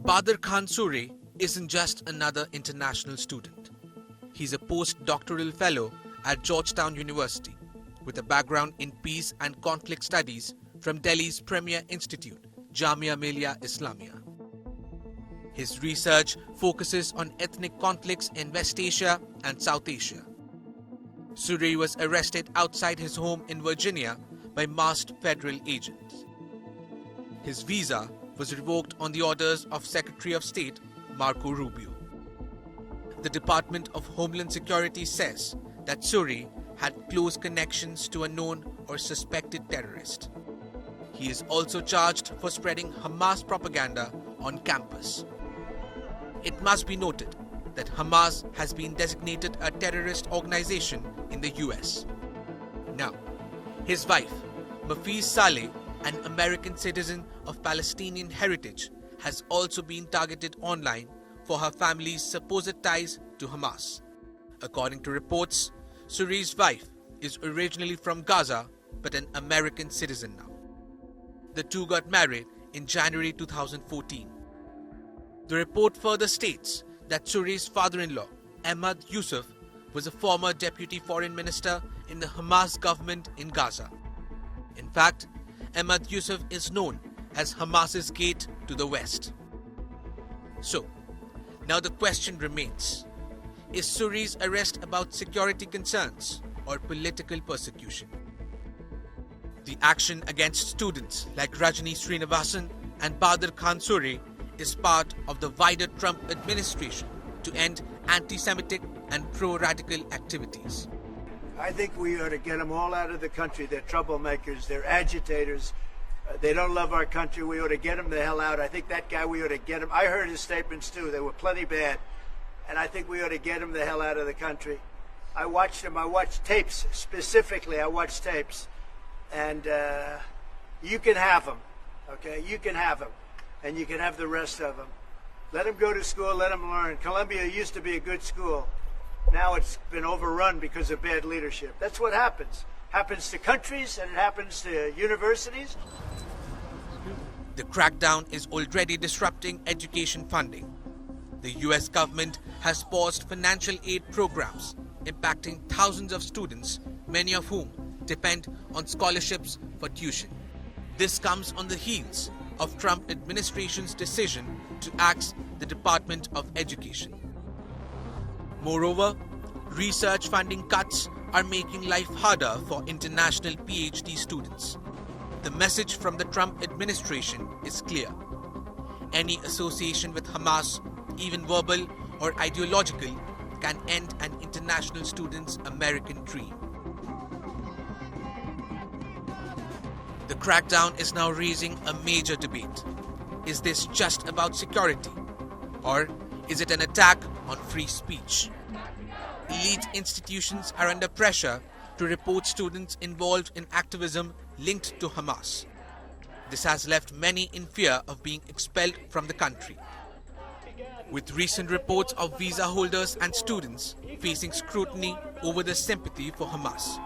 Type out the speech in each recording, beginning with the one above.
Badar Khan Suri isn't just another international student. He's a postdoctoral fellow at Georgetown University with a background in peace and conflict studies from Delhi's premier institute, Jamia Millia Islamia. His research focuses on ethnic conflicts in West Asia and South Asia. Suri was arrested outside his home in Virginia by masked federal agents. His visa was revoked on the orders of Secretary of State Marco Rubio. The Department of Homeland Security says that Suri had close connections to a known or suspected terrorist. He is also charged for spreading Hamas propaganda on campus. It must be noted that Hamas has been designated a terrorist organization in the US. Now, his wife, Mafiz Saleh, an American citizen of Palestinian heritage, has also been targeted online for her family's supposed ties to Hamas. According to reports, Suri's wife is originally from Gaza but an American citizen now. The two got married in January 2014. The report further states that Suri's father-in-law, Ahmad Yusuf, was a former deputy foreign minister in the Hamas government in Gaza. In fact, Ahmad Yusuf is known as Hamas's gate to the West. So, now the question remains, is Suri's arrest about security concerns or political persecution? The action against students like Ranjani Srinivasan and Badar Khan Suri is part of the wider Trump administration to end anti-Semitic and pro-radical activities. I think we ought to get them all out of the country. They're troublemakers, they're agitators, they don't love our country. We ought to get them the hell out. I think that guy, we ought to get him. I heard his statements too, they were plenty bad. And I think we ought to get him the hell out of the country. I watched him, I watched tapes, specifically I watched tapes. And you can have them, okay? You can have them. And you can have the rest of them. Let them go to school, let them learn. Columbia used to be a good school. Now it's been overrun because of bad leadership. That's what happens. Happens to countries and it happens to universities. The crackdown is already disrupting education funding. The US government has paused financial aid programs, impacting thousands of students, many of whom depend on scholarships for tuition. This comes on the heels of Trump administration's decision to axe the Department of Education. Moreover, research funding cuts are making life harder for international PhD students. The message from the Trump administration is clear. Any association with Hamas, even verbal or ideological, can end an international student's American dream. The crackdown is now raising a major debate. Is this just about security? Or is it an attack on free speech? Elite institutions are under pressure to report students involved in activism linked to Hamas. This has left many in fear of being expelled from the country. With recent reports of visa holders and students facing scrutiny over their sympathy for Hamas,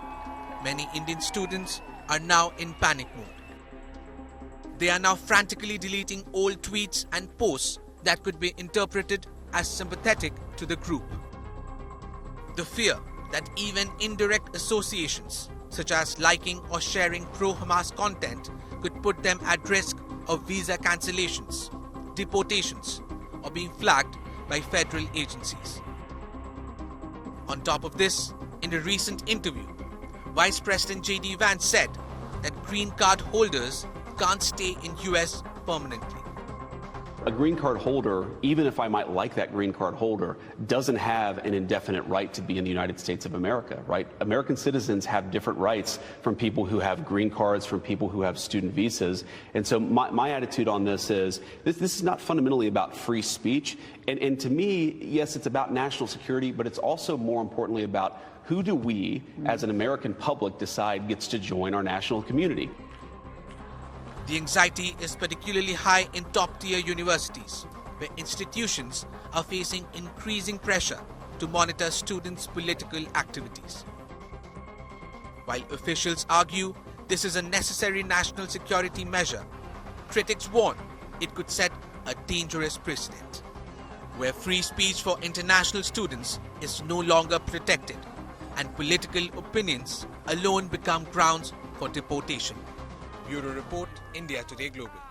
many Indian students are now in panic mode. They are now frantically deleting old tweets and posts that could be interpreted as sympathetic to the group. The fear that even indirect associations, such as liking or sharing pro-Hamas content, could put them at risk of visa cancellations, deportations, or being flagged by federal agencies. On top of this, in a recent interview, Vice President J.D. Vance said that green card holders can't stay in US permanently. A green card holder, even if I might like that green card holder, doesn't have an indefinite right to be in the United States of America, right? American citizens have different rights from people who have green cards, from people who have student visas. And so my attitude on this is, this is not fundamentally about free speech. And to me, yes, it's about national security, but it's also more importantly about who do we, as an American public, decide gets to join our national community. The anxiety is particularly high in top-tier universities, where institutions are facing increasing pressure to monitor students' political activities. While officials argue this is a necessary national security measure, critics warn it could set a dangerous precedent, where free speech for international students is no longer protected and political opinions alone become grounds for deportation. Bureau Report, India Today Global.